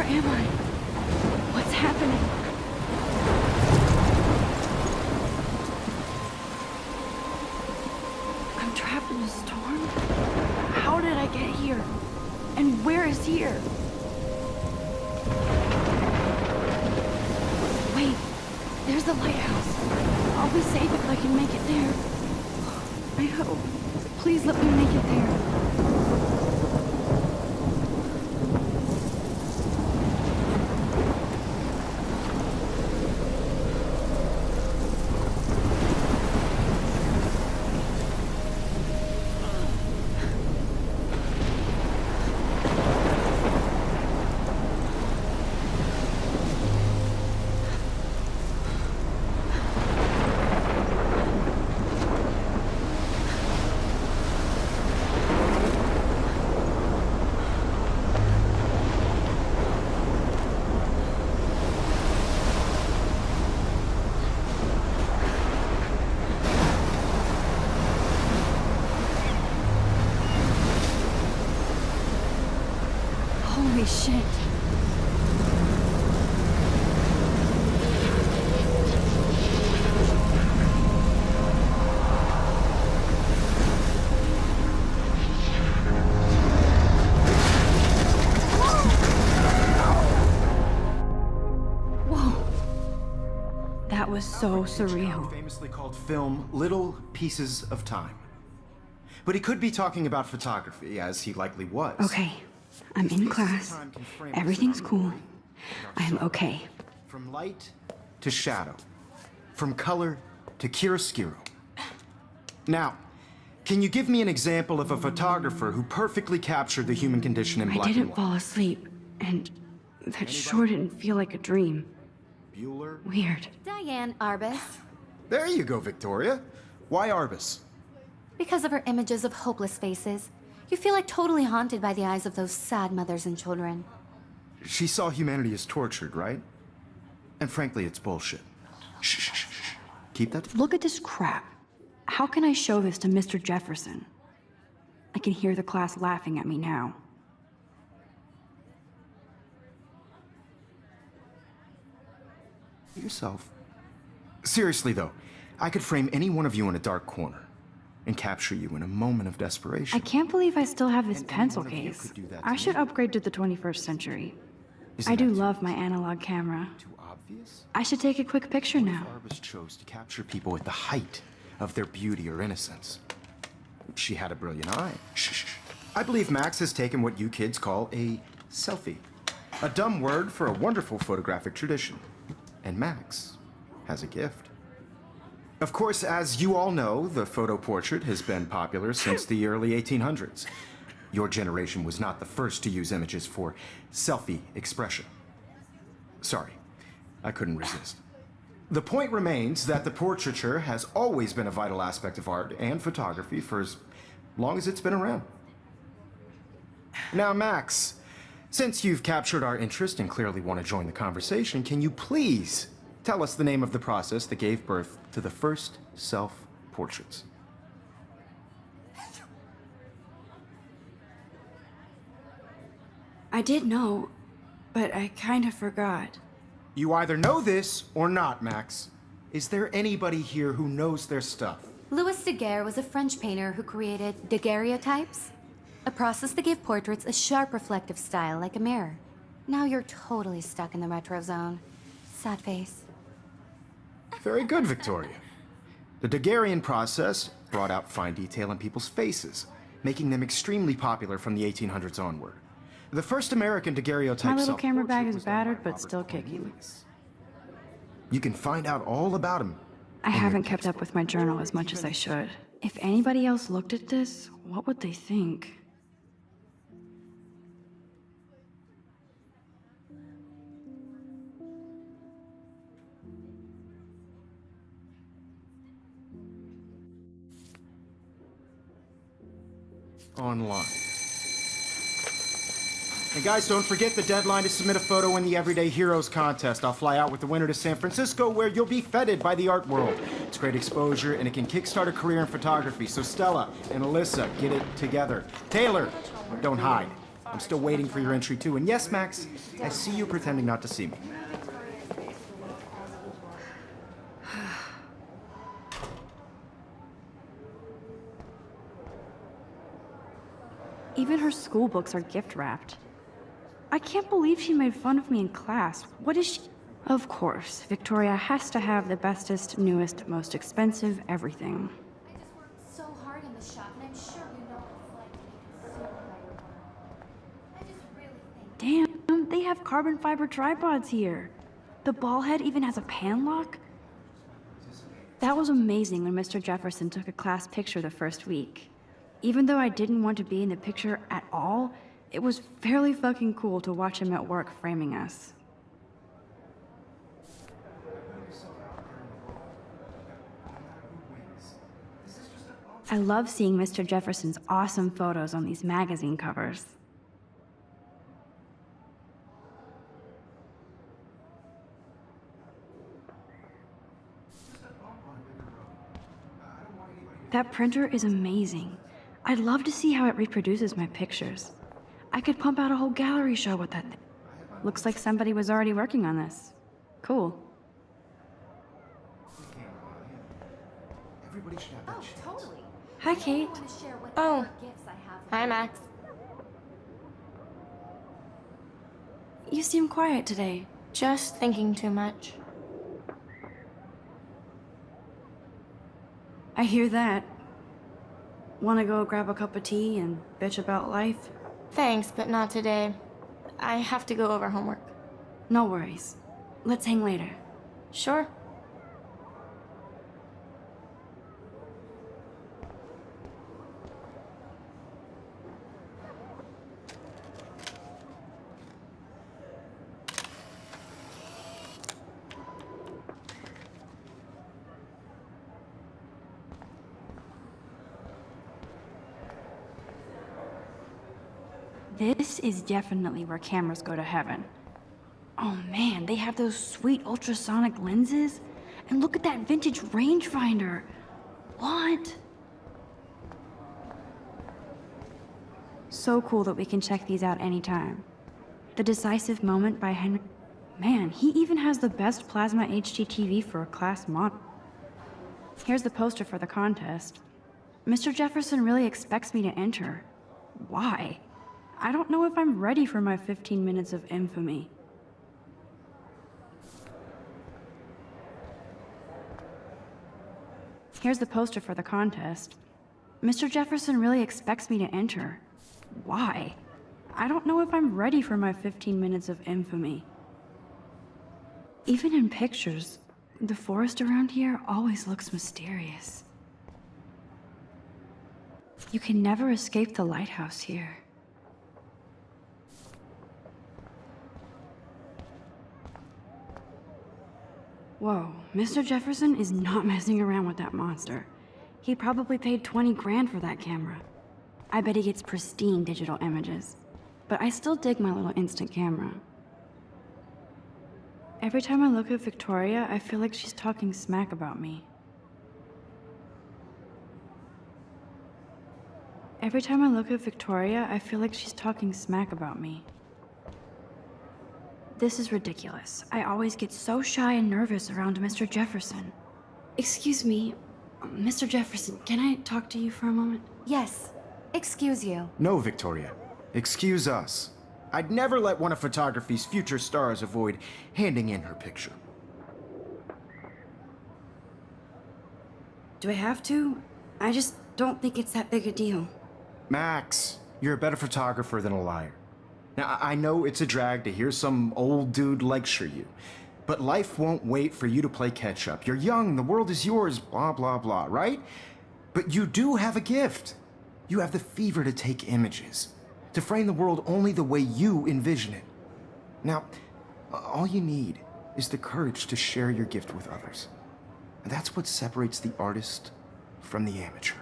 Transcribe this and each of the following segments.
am I? What's happening? I'm trapped in a storm? How did I get here? And where is here? Wait, there's the lighthouse. I'll be safe if I can make it there. I hope. Please let me make it there. Holy shit. Whoa. That was so surreal. Famously called film Little Pieces of Time. But he could be talking about photography, as he likely was. Okay. I'm in class. Everything's cool. I'm okay. From light to shadow. From color to chiaroscuro. Now, can you give me an example of a photographer who perfectly captured the human condition in black and white? I didn't fall asleep, and that sure didn't feel like a dream. Bueller? Weird. Diane Arbus. There you go, Victoria. Why Arbus? Because of her images of hopeless faces. You feel like totally haunted by the eyes of those sad mothers and children. She saw humanity as tortured, right? And frankly, it's bullshit. Shh, shh, shh, shh. Keep that. Look at this crap. How can I show this to Mr. Jefferson? I can hear the class laughing at me now. Yourself. Seriously, though, I could frame any one of you in a dark corner and capture you in a moment of desperation. I can't believe I still have this And pencil one of you case. could do that I to should me. upgrade to the 21st century. Isn't I do that love my analog camera. too obvious? I should take a quick picture now. Arbus chose to capture people at the height of their beauty or innocence. She had a brilliant eye. Shh, shh, shh. I believe Max has taken what you kids call a selfie. A dumb word for a wonderful photographic tradition. And Max has a gift. Of course, as you all know, the photo portrait has been popular since the early 1800s. Your generation was not the first to use images for selfie expression. Sorry, I couldn't resist. The point remains that the portraiture has always been a vital aspect of art and photography for as long as it's been around. Now, Max, since you've captured our interest and clearly want to join the conversation, can you please tell us the name of the process that gave birth to the first self-portraits? I did know, but I kind of forgot. You either know this or not, Max. Is there anybody here who knows their stuff? Louis Daguerre was a French painter who created daguerreotypes, a process that gave portraits a sharp reflective style like a mirror. Now you're totally stuck in the retro zone. Sad face. Very good, Victoria. The Daguerrean process brought out fine detail in people's faces, making them extremely popular from the 1800s onward. The first American daguerreotype My little camera self-portrait bag is was done by battered, but Robert still Cornelius. kicking. You can find out all about him. I haven't kept up with my journal as much as I should. If anybody else looked at this, what would they think? Online. And guys, don't forget the deadline to submit a photo in the Everyday Heroes contest. I'll fly out with the winner to San Francisco, where you'll be feted by the art world. It's great exposure, and it can kickstart a career in photography. So Stella and Alyssa, get it together. Taylor, don't hide. I'm still waiting for your entry too. And yes, Max, I see you pretending not to see me. Even her school books are gift wrapped. I can't believe she made fun of me in class. What is she? Of course, Victoria has to have the bestest, newest, most expensive everything. I just worked so hard in the shop, and I'm sure you know what it's like to make a super I just really think. Damn, they have carbon fiber tripods here. The ball head even has a pan lock. That was amazing when Mr. Jefferson took a class picture the first week. Even though I didn't want to be in the picture at all, it was fairly fucking cool to watch him at work framing us. I love seeing Mr. Jefferson's awesome photos on these magazine covers. That printer is amazing. I'd love to see how it reproduces my pictures. I could pump out a whole gallery show with that thing. Looks like somebody was already working on this. Cool. Everybody should have that chance. Totally. Hi, Kate. I want to share whatever Oh. gifts I have. Hi, Max. You seem quiet today. Just thinking too much. I hear that. Want to go grab a cup of tea and bitch about life? Thanks, but not today. I have to go over homework. No worries. Let's hang later. Sure. This is definitely where cameras go to heaven. Oh man, they have those sweet ultrasonic lenses. And look at that vintage rangefinder. What? So cool that we can check these out anytime. The Decisive Moment by Henry... Man, he even has the best plasma HDTV for a class model. Here's the poster for the contest. Mr. Jefferson really expects me to enter. Why? I don't know if I'm ready for my 15 minutes of infamy. Here's the poster for the contest. Mr. Jefferson really expects me to enter. Why? I don't know if I'm ready for my 15 minutes of infamy. Even in pictures, the forest around here always looks mysterious. You can never escape the lighthouse here. Whoa, Mr. Jefferson is not messing around with that monster. He probably paid 20 grand for that camera. I bet he gets pristine digital images. But I still dig my little instant camera. Every time I look at Victoria, I feel like she's talking smack about me. Every time I look at Victoria, I feel like she's talking smack about me. This is ridiculous. I always get so shy and nervous around Mr. Jefferson. Excuse me, Mr. Jefferson, can I talk to you for a moment? Yes. Excuse you. No, Victoria. Excuse us. I'd never let one of photography's future stars avoid handing in her picture. Do I have to? I just don't think it's that big a deal. Max, you're a better photographer than a liar. Now, I know it's a drag to hear some old dude lecture you, but life won't wait for you to play catch-up. You're young, the world is yours, blah, blah, blah, right? But you do have a gift. You have the fever to take images, to frame the world only the way you envision it. Now, all you need is the courage to share your gift with others. And that's what separates the artist from the amateur.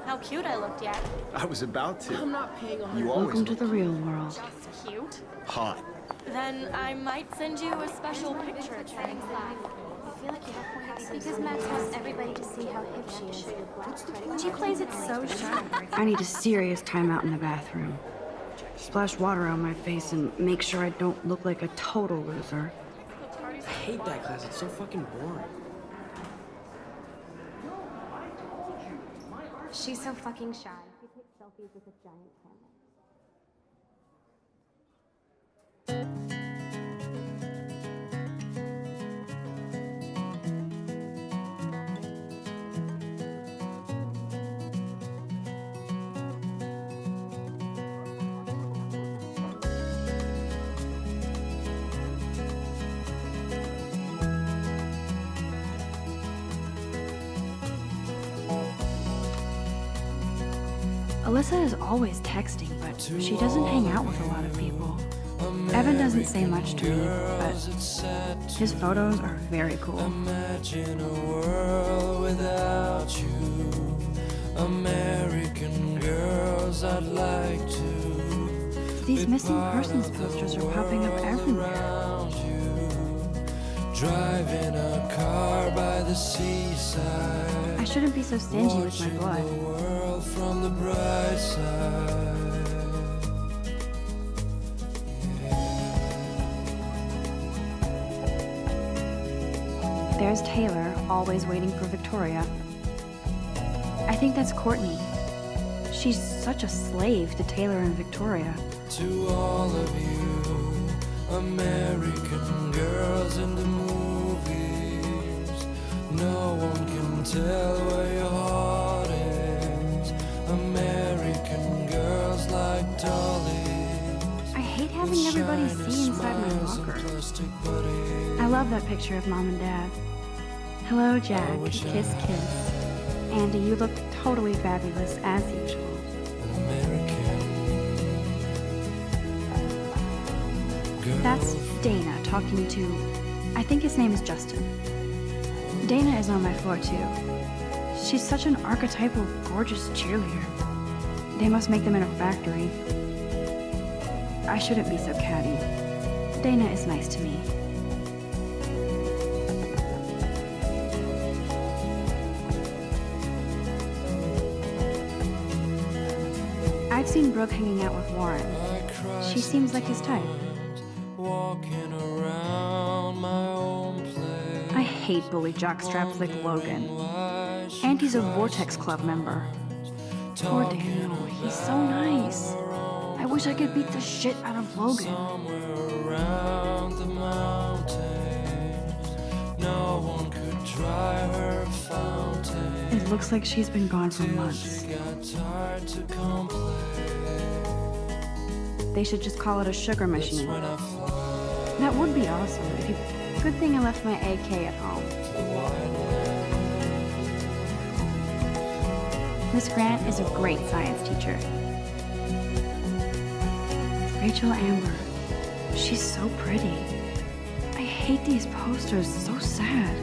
How cute I looked, yeah. I was about to. I'm not paying on You Welcome always to the real world. Just cute. hot. Then I might send you a special picture. Thanks, Lad. I feel like you have pointed because Max wants everybody to see how hip she is. She plays it so shy. I need a serious timeout in the bathroom. Splash water on my face and make sure I don't look like a total loser. I hate that class. It's so fucking boring. She's so fucking shy. She takes selfies with a giant camera. Alyssa is always texting, but she doesn't hang out with a lot of people. Evan doesn't say much to me, but his photos are very cool. Imagine a world without you. American girls, I'd like to. These missing persons posters are popping up everywhere. Driving a car by the seaside. I shouldn't be so stingy with my blood. The world from the bright side. There's Taylor, always waiting for Victoria. I think that's Courtney. She's such a slave to Taylor and Victoria. To all of you, American girls in the movies, no one can tell where your heart is. American girls like dollies. I hate having everybody see inside my locker. I love that picture of Mom and Dad. Hello, Jack. Kiss, kiss. Andy, you look totally fabulous, as usual. That's Dana talking to, I think his name is Justin. Dana is on my floor too. She's such an archetypal, gorgeous cheerleader. They must make them in a factory. I shouldn't be so catty. Dana is nice to me. I've seen Brooke hanging out with Warren. She seems like his type. Walking around my own place. I hate bully jockstraps like Logan. Auntie's a Vortex Club member. Poor Daniel, he's so nice. I wish I could beat the shit out of Logan. Somewhere around the mountains, no one could dry her fountain. It looks like she's been gone for months. She got tired to complain. They should just call it a sugar machine. When I fly That would be awesome if you... Good thing I left my AK at home. Miss Grant is a great science teacher. Rachel Amber. She's so pretty. I hate these posters, so sad.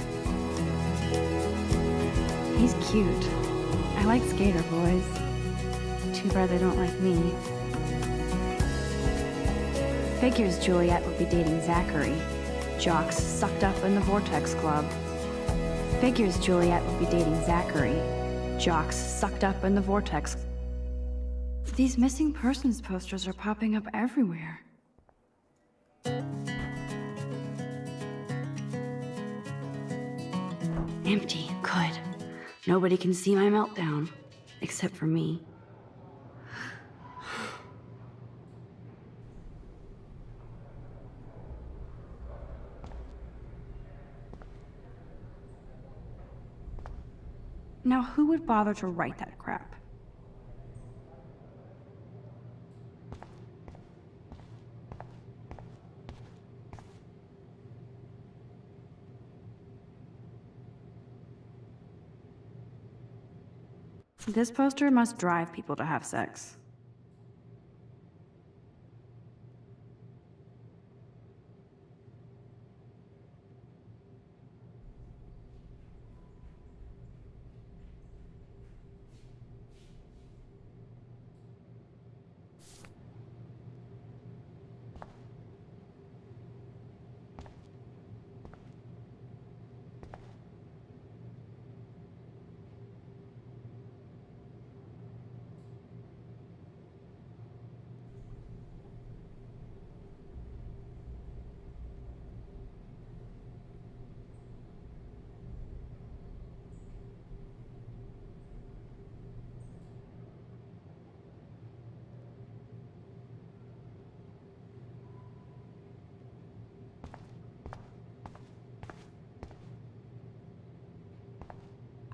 He's cute. I like skater boys. Too bad they don't like me. Figures Juliet would be dating Zachary. Jocks sucked up in the Vortex Club. Figures Juliet would be dating Zachary. Jocks sucked up in the Vortex. These missing persons posters are popping up everywhere. Empty. Good. Nobody can see my meltdown. Except for me. Now, who would bother to write that crap? This poster must drive people to have sex.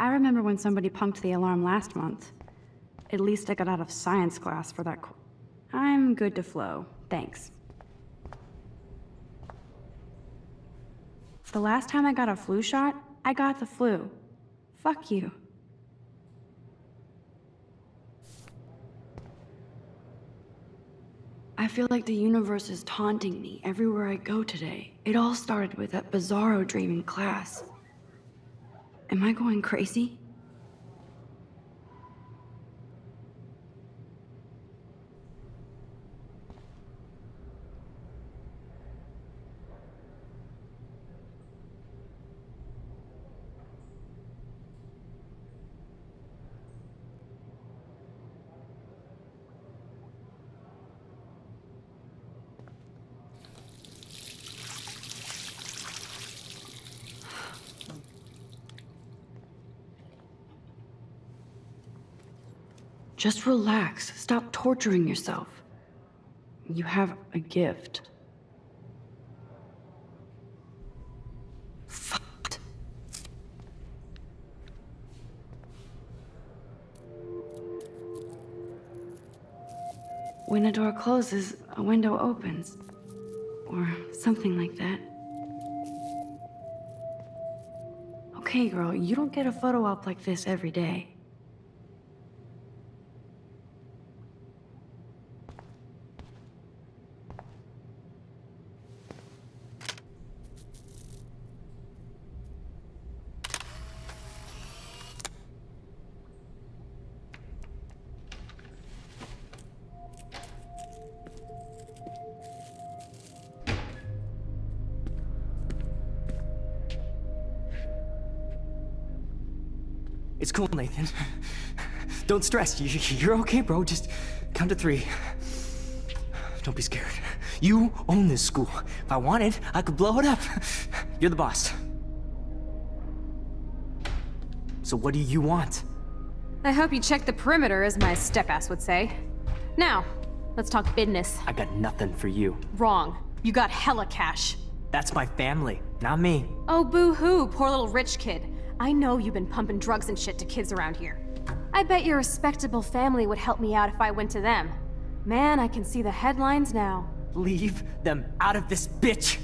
I remember when somebody punked the alarm last month. At least I got out of science class for that. I'm good to flow. Thanks. The last time I got a flu shot, I got the flu. Fuck you. I feel like the universe is taunting me everywhere I go today. It all started with that bizarro dream in class. Am I going crazy? Just relax. Stop torturing yourself. You have a gift. Fuck. When a door closes, a window opens. Or something like that. Okay, girl, you don't get a photo op like this every day. It's cool, Nathan. Don't stress. You're okay, bro. Just count to 3. Don't be scared. You own this school. If I wanted, I could blow it up. You're the boss. So what do you want? I hope you checked the perimeter, as my step-ass would say. Now, let's talk business. I got nothing for you. Wrong. You got hella cash. That's my family, not me. Oh, boo-hoo, poor little rich kid. I know you've been pumping drugs and shit to kids around here. I bet your respectable family would help me out if I went to them. Man, I can see the headlines now. Leave them out of this bitch!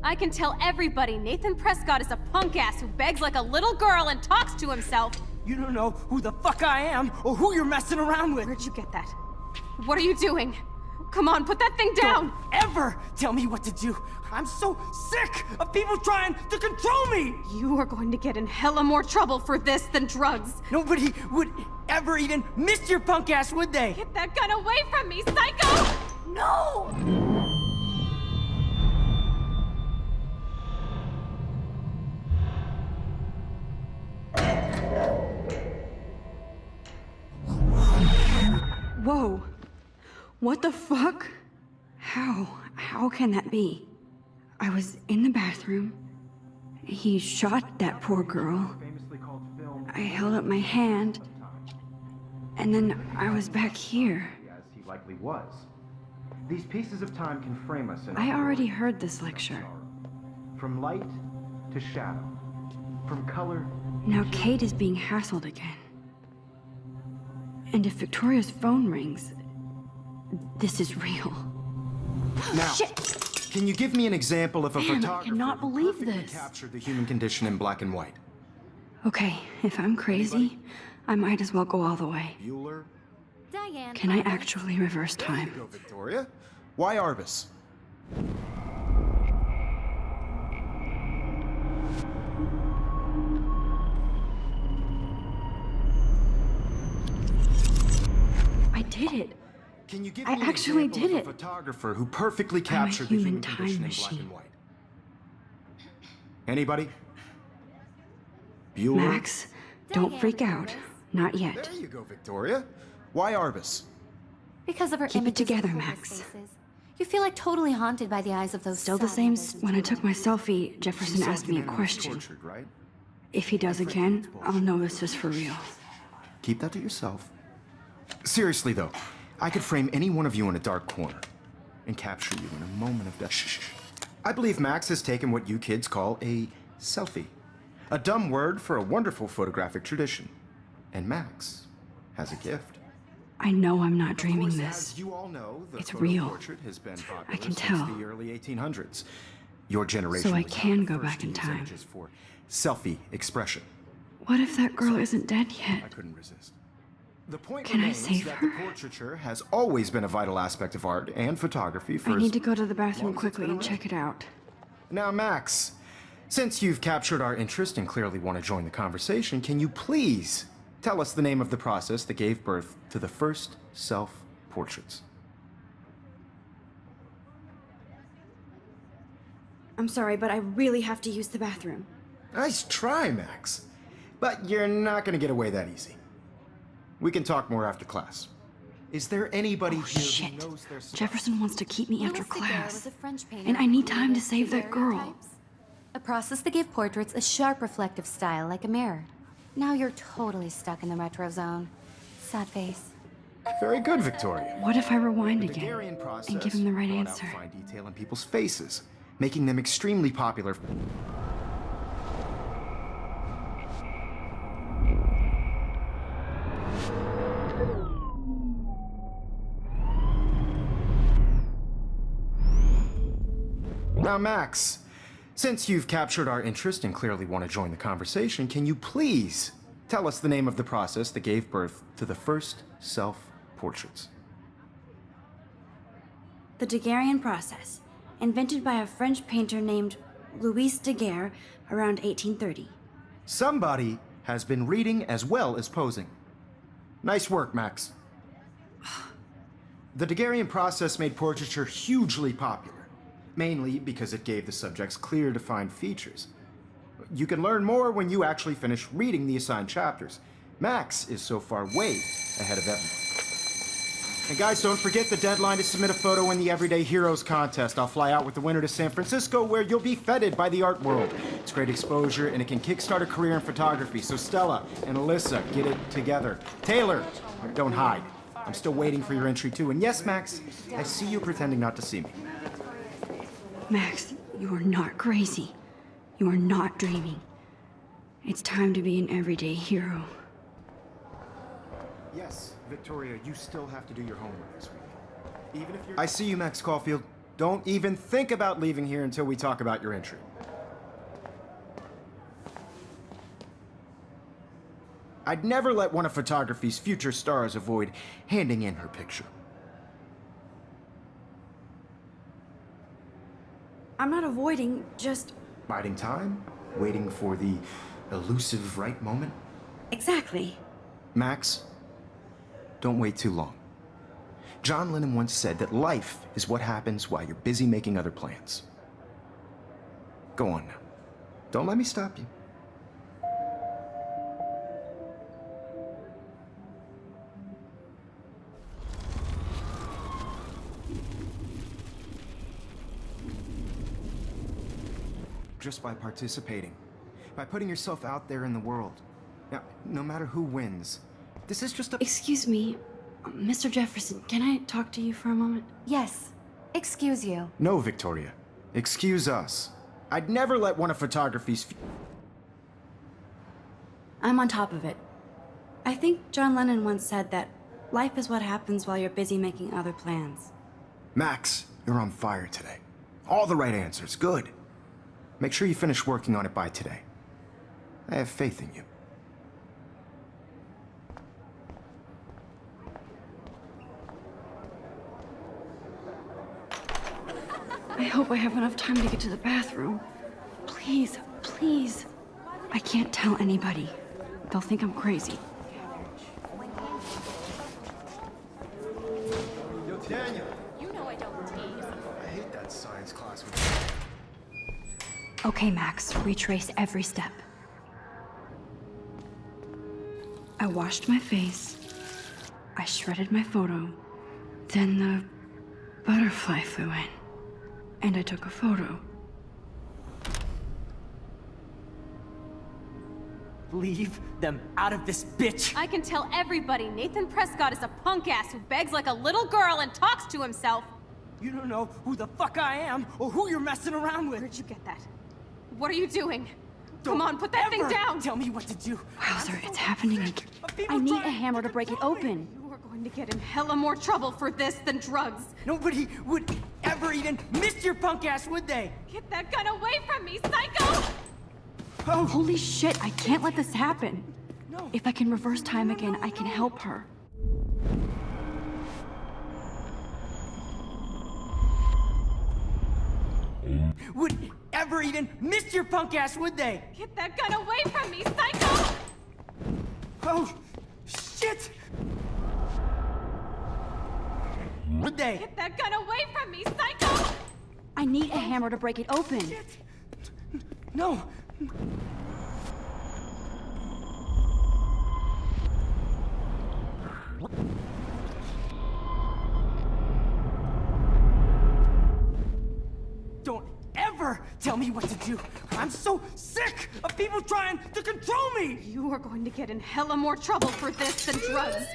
I can tell everybody Nathan Prescott is a punk ass who begs like a little girl and talks to himself. You don't know who the fuck I am or who you're messing around with. Where'd you get that? What are you doing? Come on, put that thing down! Don't ever tell me what to do! I'm so sick of people trying to control me! You are going to get in hella more trouble for this than drugs. Nobody would ever even miss your punk ass, would they? Get that gun away from me, psycho! No! Whoa. What the fuck? How can that be? I was in the bathroom. He shot that poor girl. I held up my hand. And then I was back here. As he likely was. These pieces of time can frame us in I already heard this lecture. From light to shadow. From color. Now Kate is being hassled again. And if Victoria's phone rings, this is real. Now, Shit! Can you give me an example of a Man, I photographer cannot who believe perfectly this. captured the human condition in black and white? Okay, if I'm crazy, I might as well go all the way. Bueller? Diane. Can I actually reverse There you time? go, Victoria. Why Arbus? I did it. Can you give I me an actually example did of a it. photographer who perfectly I'm a captured the human human time condition in black machine. and white? Anybody? Bueller? Max, don't freak out. Not yet. There you go, Victoria. Why Arbus? Because of her Keep it images of together, hopeless Max. faces. You feel like totally haunted by the eyes of those Still the sad same. faces. When I took my selfie, Jefferson She saw asked me a humanity was question. tortured, right? If he does again, I'll know this is for real. Keep that to yourself. Seriously, though, I could frame any one of you in a dark corner and capture you in a moment of death. Shh, shh, shh. I believe Max has taken what you kids call a selfie. A dumb word for a wonderful photographic tradition. And Max has a gift. I know I'm not dreaming Of course, this. as you all know, the It's photo real. portrait has been popular I can since tell. the early 1800s. Your generation So I was can not the go first back to in use time. images for selfie expression. What if that girl isn't dead I yet? couldn't resist. The point Can I remains save that her? the portraiture has always been a vital aspect of art and photography for I as need to go to the long bathroom as it's quickly been and around. check it out. Now, Max, since you've captured our interest and clearly want to join the conversation, can you please tell us the name of the process that gave birth to the first self-portraits? I'm sorry, but I really have to use the bathroom. Nice try, Max. But you're not going to get away that easy. We can talk more after class. Is there anybody here Shit. who knows their stuff? Jefferson wants to keep me after Louis Daguerre class. was a French painter And I who need time to created save that girl. daguerreotypes, a process that gave portraits a sharp reflective style like a mirror. Now you're totally stuck in the retro zone. Sad face. Very good, Victoria. What if I rewind The again Daguerrean process and give him the right brought answer? out fine detail in people's faces, making them extremely popular. Now, Max, since you've captured our interest and clearly want to join the conversation, can you please tell us the name of the process that gave birth to the first self-portraits? The Daguerrean process, invented by a French painter named Louis Daguerre around 1830. Somebody has been reading as well as posing. Nice work, Max. The Daguerrean process made portraiture hugely popular, mainly because it gave the subjects clear, defined features. You can learn more when you actually finish reading the assigned chapters. Max is so far way ahead of everyone. And guys, don't forget the deadline to submit a photo in the Everyday Heroes contest. I'll fly out with the winner to San Francisco, where you'll be feted by the art world. It's great exposure, and it can kickstart a career in photography. So Stella and Alyssa, get it together. Taylor, don't hide. I'm still waiting for your entry too. And yes, Max, I see you pretending not to see me. Max, you are not crazy. You are not dreaming. It's time to be an everyday hero. Yes, Victoria, you still have to do your homework this week. Even if you're... I see you, Max Caulfield. Don't even think about leaving here until we talk about your entry. I'd never let one of photography's future stars avoid handing in her picture. I'm not avoiding, just... Biding time, waiting for the elusive right moment. Exactly. Max, don't wait too long. John Lennon once said that life is what happens while you're busy making other plans. Go on now. Don't let me stop you. Just by participating, by putting yourself out there in the world. Now, no matter who wins, this is just a... Excuse me, Mr. Jefferson, can I talk to you for a moment? Yes. Excuse you. No, Victoria. Excuse us. I'd never let one of photography's... I'm on top of it. I think John Lennon once said that life is what happens while you're busy making other plans. Max, you're on fire today. All the right answers. Good. Make sure you finish working on it by today. I have faith in you. I hope I have enough time to get to the bathroom. Please, please. I can't tell anybody. They'll think I'm crazy. Yo, Daniel. You know I don't tease. I hate that science class. Okay, Max, retrace every step. I washed my face. I shredded my photo. Then the butterfly flew in. And I took a photo. Leave them out of this bitch! I can tell everybody Nathan Prescott is a punk ass who begs like a little girl and talks to himself. You don't know who the fuck I am or who you're messing around with. Where'd you get that? What are you doing? Come on, put that thing down! Tell me what to do. Wowzer, it's happening again. I need a hammer to break it open. You are going to get in hella more trouble for this than drugs. Nobody would ever even miss your punk ass, would they? Get that gun away from me, psycho! Oh, Holy shit, I can't let this happen. no. If I can reverse time again, I can help her. Would ever even miss your punk ass, would they? Get that gun away from me, psycho! Oh, shit! Would they? Get that gun away from me, psycho! I need a hammer to break it open. No. Don't ever tell me what to do. I'm so sick of people trying to control me. You are going to get in hella more trouble for this than drugs.